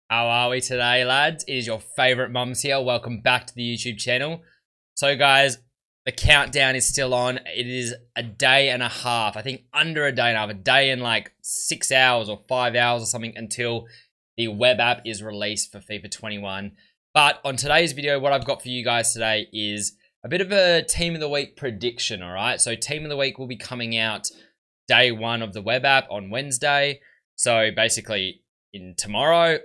How are we today, lads? It is your favourite mums here. Welcome back to the YouTube channel. So, guys, the countdown is still on. It is a day and a half. I think under a day and a half. A day and like 6 hours or 5 hours or something until the web app is released for FIFA 21. But on today's video, what I've got for you guys today is a bit of a Team of the Week prediction, all right? So, Team of the Week will be coming out day one of the web app on Wednesday. So, basically, in tomorrow.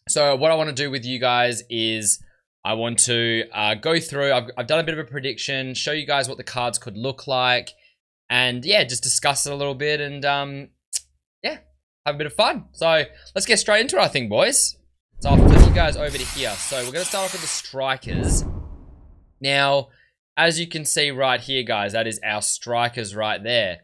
So what I want to do with you guys is I want to go through, I've done a bit of a prediction, show you guys what the cards could look like, and yeah, just discuss it a little bit and yeah, have a bit of fun. So let's get straight into it, I think, boys. So I'll flip you guys over to here. So we're going to start off with the strikers. Now, as you can see right here, guys, that is our strikers right there.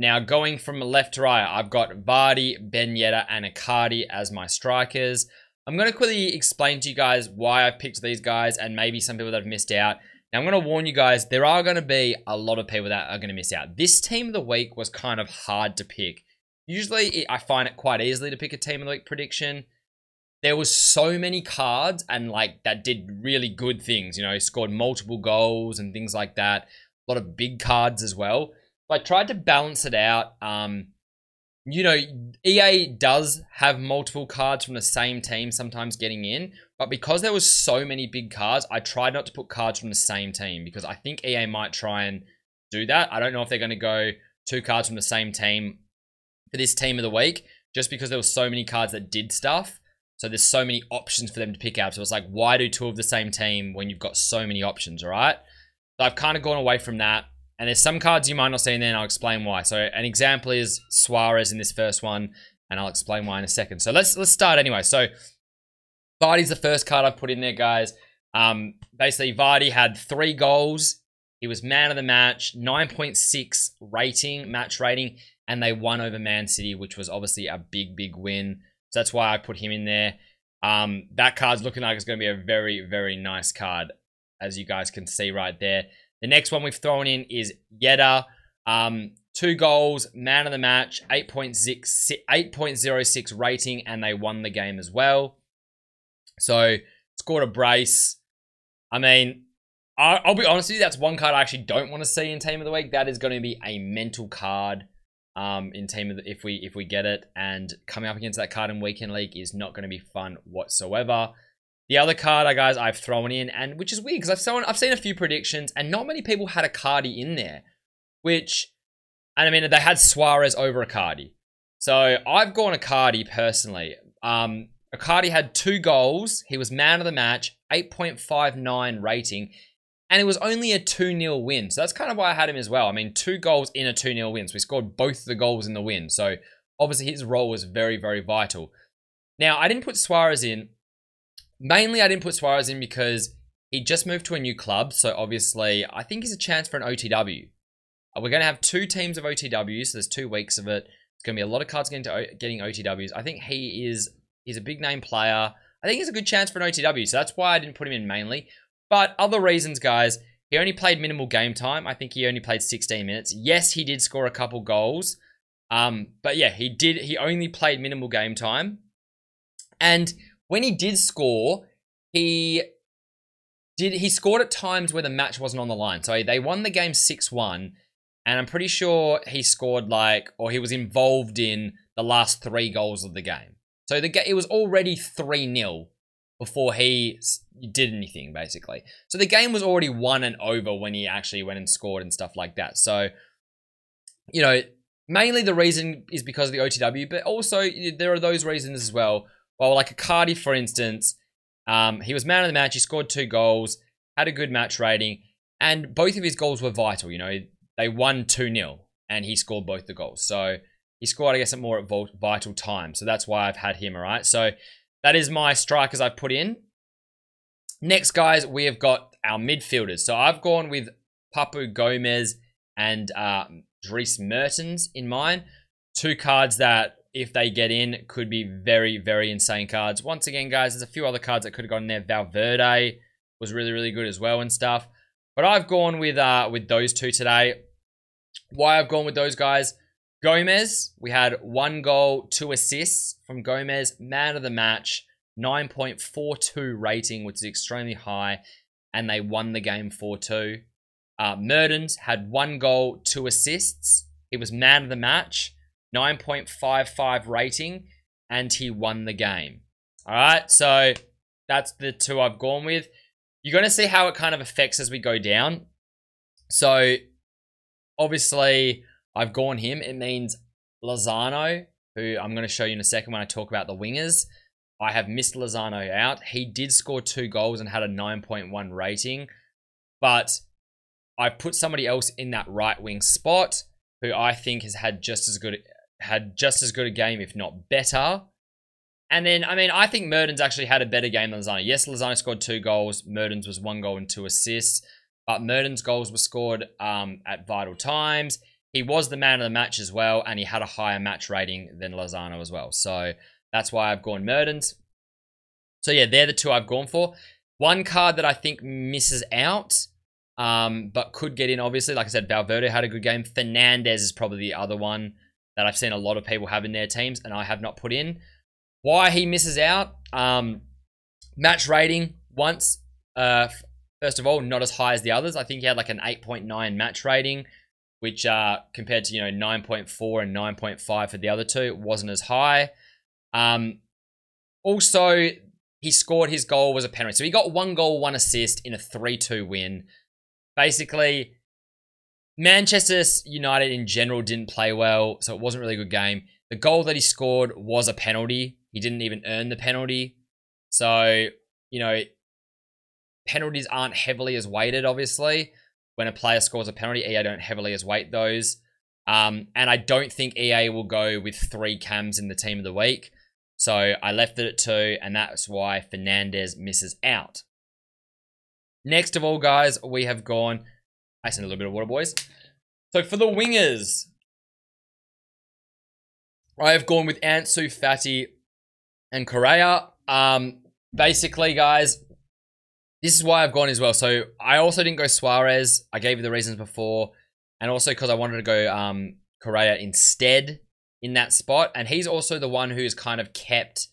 Now, going from left to right, I've got Vardy, Ben Yedder, and Icardi as my strikers. I'm going to quickly explain to you guys why I picked these guys and maybe some people that have missed out. Now, I'm going to warn you guys, there are going to be a lot of people that are going to miss out. This Team of the Week was kind of hard to pick. Usually, I find it quite easily to pick a Team of the Week prediction. There was so many cards and like that did really good things, you know, scored multiple goals and things like that. A lot of big cards as well. I tried to balance it out. You know, EA does have multiple cards from the same team sometimes getting in, but because there was so many big cards, I tried not to put cards from the same team because I think EA might try and do that. I don't know if they're going to go 2 cards from the same team for this Team of the Week, just because there were so many cards that did stuff. So there's so many options for them to pick out. So it's like, why do 2 of the same team when you've got so many options, all right? So I've kind of gone away from that. And there's some cards you might not see in there, and I'll explain why. So an example is Suarez in this first one, and I'll explain why in a second. So let's start anyway. So Vardy's the first card I've put in there, guys. Basically, Vardy had 3 goals. He was man of the match, 9.6 rating, match rating, and they won over Man City, which was obviously a big, big win. So that's why I put him in there. That card's looking like it's going to be a very, very nice card, as you guys can see right there. The next one we've thrown in is Yedder. 2 goals, man of the match, 8.06 rating, and they won the game as well. So, scored a brace. I mean, I'll be honest with you, that's one card I actually don't want to see in Team of the Week. That is going to be a mental card in Team of the, if we get it. And coming up against that card in Weekend League is not going to be fun whatsoever. The other card, guys, I've thrown in, and which is weird because I've seen a few predictions, and not many people had Icardi in there. And I mean, they had Suarez over Icardi. So I've gone Icardi personally. Icardi had 2 goals. He was man of the match, 8.59 rating, and it was only a 2-0 win. So that's kind of why I had him as well. I mean, 2 goals in a 2-0 win. So we scored both the goals in the win. So obviously his role was very, very vital. Now, I didn't put Suarez in. Mainly, I didn't put Suarez in because he just moved to a new club. So, obviously, I think he's a chance for an OTW. We're going to have 2 teams of OTWs. So, there's 2 weeks of it. It's going to be a lot of cards getting OTWs. I think he's a big-name player. I think he's a good chance for an OTW. So, that's why I didn't put him in mainly. But other reasons, guys, he only played minimal game time. I think he only played 16 minutes. Yes, he did score a couple goals. But, yeah, he only played minimal game time. And when he did score, he scored at times where the match wasn't on the line. So they won the game 6-1, and I'm pretty sure he scored or he was involved in the last 3 goals of the game. So it was already 3-0 before he did anything, basically. So the game was already won and over when he actually went and scored and stuff like that. So, you know, mainly the reason is because of the OTW, but also there are those reasons as well. Well, like Icardi, for instance, he was man of the match. He scored 2 goals, had a good match rating, and both of his goals were vital. You know, they won 2-0, and he scored both the goals. So he scored, I guess, at more at vital time. So that's why I've had him, all right? So that is my strikers I've put in. Next, guys, we have got our midfielders. So I've gone with Papu Gomez and Dries Mertens in mine. 2 cards that, if they get in, could be very, very insane cards. Once again, guys, there's a few other cards that could have gone in there. Valverde was really, really good as well and stuff. But I've gone with those 2 today. Why I've gone with those guys? Gomez, we had 1 goal, 2 assists from Gomez. Man of the match, 9.42 rating, which is extremely high, and they won the game 4-2. Mertens had 1 goal, 2 assists. He was man of the match, 9.55 rating, and he won the game. All right, so that's the 2 I've gone with. You're going to see how it kind of affects as we go down. So, obviously, I've gone him. It means Lozano, who I'm going to show you in a second when I talk about the wingers. I have missed Lozano out. He did score 2 goals and had a 9.1 rating. But I've put somebody else in that right wing spot who I think has had just as good a game, if not better. And then, I mean, I think Mertens actually had a better game than Lozano. Yes, Lozano scored 2 goals. Mertens was 1 goal and 2 assists. But Mertens' goals were scored at vital times. He was the man of the match as well, and he had a higher match rating than Lozano as well. So that's why I've gone Mertens. So yeah, they're the 2 I've gone for. One card that I think misses out, but could get in, obviously. Like I said, Valverde had a good game. Fernandez is probably the other one that I've seen a lot of people have in their teams, and I have not put in. Why he misses out? Match rating, once. First of all, not as high as the others. I think he had like an 8.9 match rating, which compared to, 9.4 and 9.5 for the other 2, it wasn't as high. Also, he scored, his goal was a penalty. So he got 1 goal, 1 assist in a 3-2 win. Basically, Manchester United in general didn't play well, so it wasn't really a good game. The goal that he scored was a penalty. He didn't even earn the penalty. So, penalties aren't heavily as weighted, obviously. When a player scores a penalty, EA don't heavily as weight those. And I don't think EA will go with 3 cams in the team of the week. So I left it at 2, and that's why Fernandez misses out. Next of all, guys, we have gone... I sent a little bit of water, boys. So for the wingers, I have gone with Ansu Fati and Correa. Basically, guys, this is why I've gone as well. So I also didn't go Suarez. I gave you the reasons before. And also because I wanted to go Correa instead in that spot. And he's also the one who's kind of kept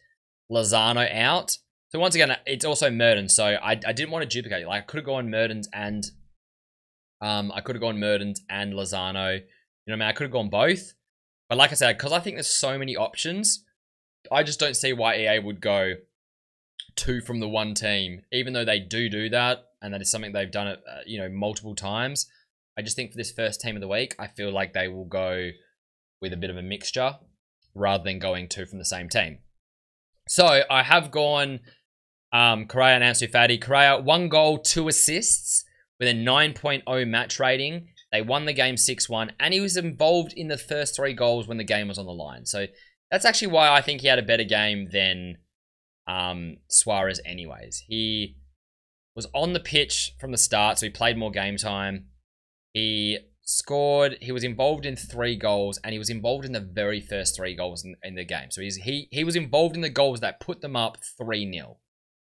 Lozano out. So once again, it's also Mertens. So I didn't want to duplicate. Like, I could have gone Mertens and Lozano. You know what I mean? I could have gone both. But like I said, because I think there's so many options, I just don't see why EA would go 2 from the one team, even though they do that, and that is something they've done it, multiple times. I just think for this first team of the week, I feel like they will go with a bit of a mixture rather than going 2 from the same team. So I have gone Correa and Ansu Fati. Correa, 1 goal, 2 assists with a 9.0 match rating. They won the game 6-1, and he was involved in the first 3 goals when the game was on the line. So that's actually why I think he had a better game than Suarez anyways. He was on the pitch from the start, so he played more game time. He scored, he was involved in 3 goals, and he was involved in the very first 3 goals in the game. So he was involved in the goals that put them up 3-0.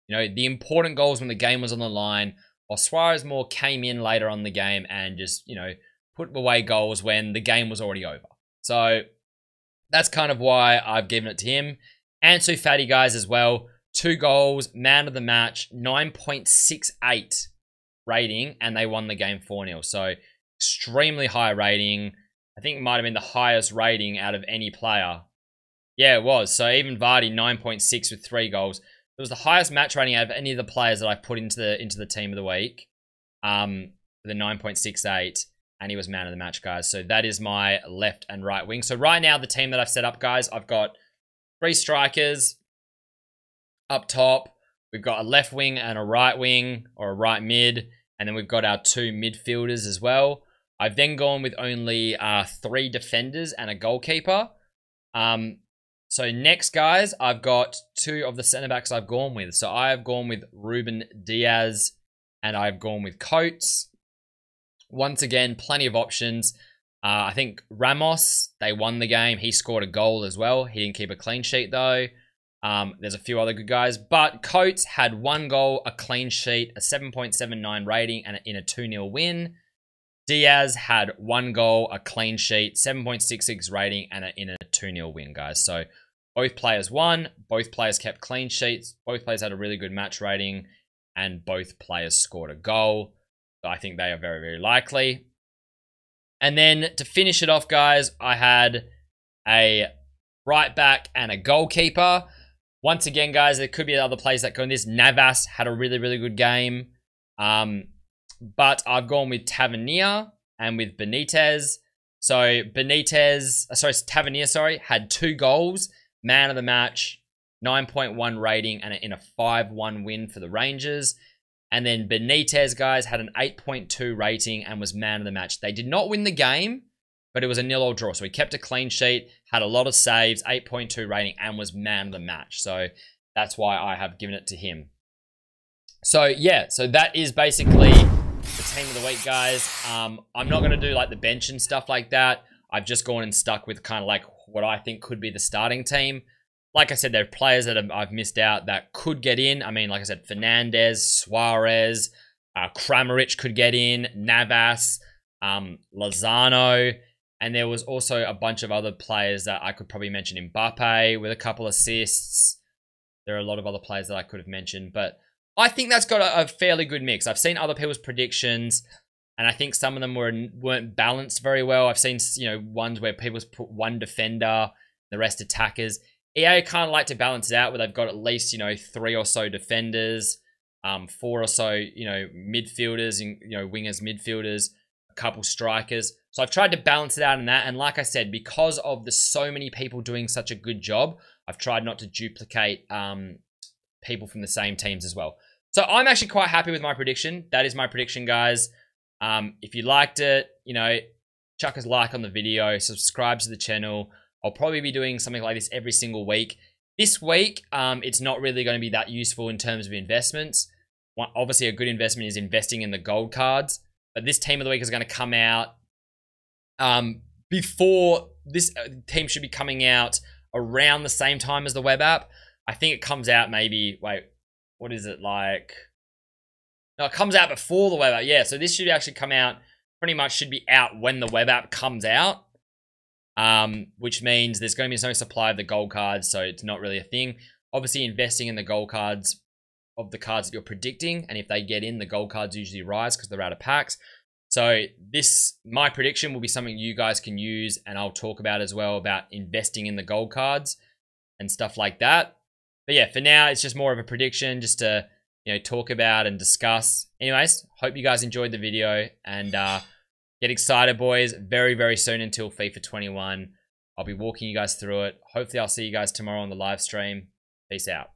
The important goals when the game was on the line, while Suarez more came in later on the game and just, put away goals when the game was already over. So that's kind of why I've given it to him. Ansu Fati, guys, as well. 2 goals, man of the match, 9.68 rating, and they won the game 4-0. So extremely high rating. I think it might have been the highest rating out of any player. Yeah, it was. So even Vardy, 9.6 with 3 goals. It was the highest match rating out of any of the players that I've put into the team of the week. The 9.68, and he was man of the match, guys. So that is my left and right wing. So right now, the team that I've set up, guys, I've got 3 strikers up top. We've got a left wing and a right wing, or a right mid, and then we've got our 2 midfielders as well. I've then gone with only 3 defenders and a goalkeeper. So next, guys, I've got 2 of the centre-backs I've gone with. So I have gone with Ruben Diaz, and I've gone with Coates. Once again, plenty of options. I think Ramos, they won the game. He scored a goal as well. He didn't keep a clean sheet, though. There's a few other good guys. But Coates had 1 goal, a clean sheet, a 7.79 rating, and in a 2-0 win. Diaz had 1 goal, a clean sheet, 7.66 rating, and in a 2-0 win, guys. So Both players won. Both players kept clean sheets. Both players had a really good match rating. And both players scored a goal. So I think they are very, very likely. And then to finish it off, guys, I had a right back and a goalkeeper. Once again, guys, there could be other players that go in this. Navas had a really, really good game. But I've gone with Tavernier and with Benitez. So Tavernier, had 2 goals, man of the match, 9.1 rating, and in a 5-1 win for the Rangers. And then Benitez, guys, had an 8.2 rating and was man of the match. They did not win the game, but it was a 0-0 draw. So he kept a clean sheet, had a lot of saves, 8.2 rating, and was man of the match. So that's why I have given it to him. So yeah, so that is basically the team of the week, guys. I'm not going to do like the bench and stuff like that. I've just gone and stuck with kind of like what I think could be the starting team. Like I said, there are players that I've missed out that could get in. I mean, like I said, Fernandez, Suarez, Kramaric could get in, Navas, Lozano, and there was also a bunch of other players that I could probably mention. Mbappe with a couple assists. There are a lot of other players that I could have mentioned, but I think that's got a fairly good mix. I've seen other people's predictions, and I think some of them weren't balanced very well. I've seen, ones where people's put one defender, the rest attackers. EA kind of like to balance it out where they've got at least, 3 or so defenders, 4 or so, midfielders, and, wingers, midfielders, a couple strikers. So I've tried to balance it out in that. And like I said, because of the so many people doing such a good job, I've tried not to duplicate people from the same teams as well. So I'm actually quite happy with my prediction. That is my prediction, guys. If you liked it, chuck a like on the video, subscribe to the channel. I'll probably be doing something like this every single week. This week, it's not really going to be that useful in terms of investments. Obviously, a good investment is investing in the gold cards. But this team of the week is going to come out before this team should be coming out around the same time as the web app. I think it comes out maybe, wait, what is it like? No, it comes out before the web app. Yeah, so this should actually come out, pretty much should be out when the web app comes out. Which means there's going to be no supply of the gold cards, so it's not really a thing. Obviously, investing in the gold cards of the cards that you're predicting, and if they get in, the gold cards usually rise because they're out of packs. So my prediction will be something you guys can use, and I'll talk about as well about investing in the gold cards and stuff like that. But yeah, for now, it's just more of a prediction, just to talk about and discuss. Anyways, hope you guys enjoyed the video, and get excited, boys. Very, very soon until FIFA 21. I'll be walking you guys through it. Hopefully, I'll see you guys tomorrow on the live stream. Peace out.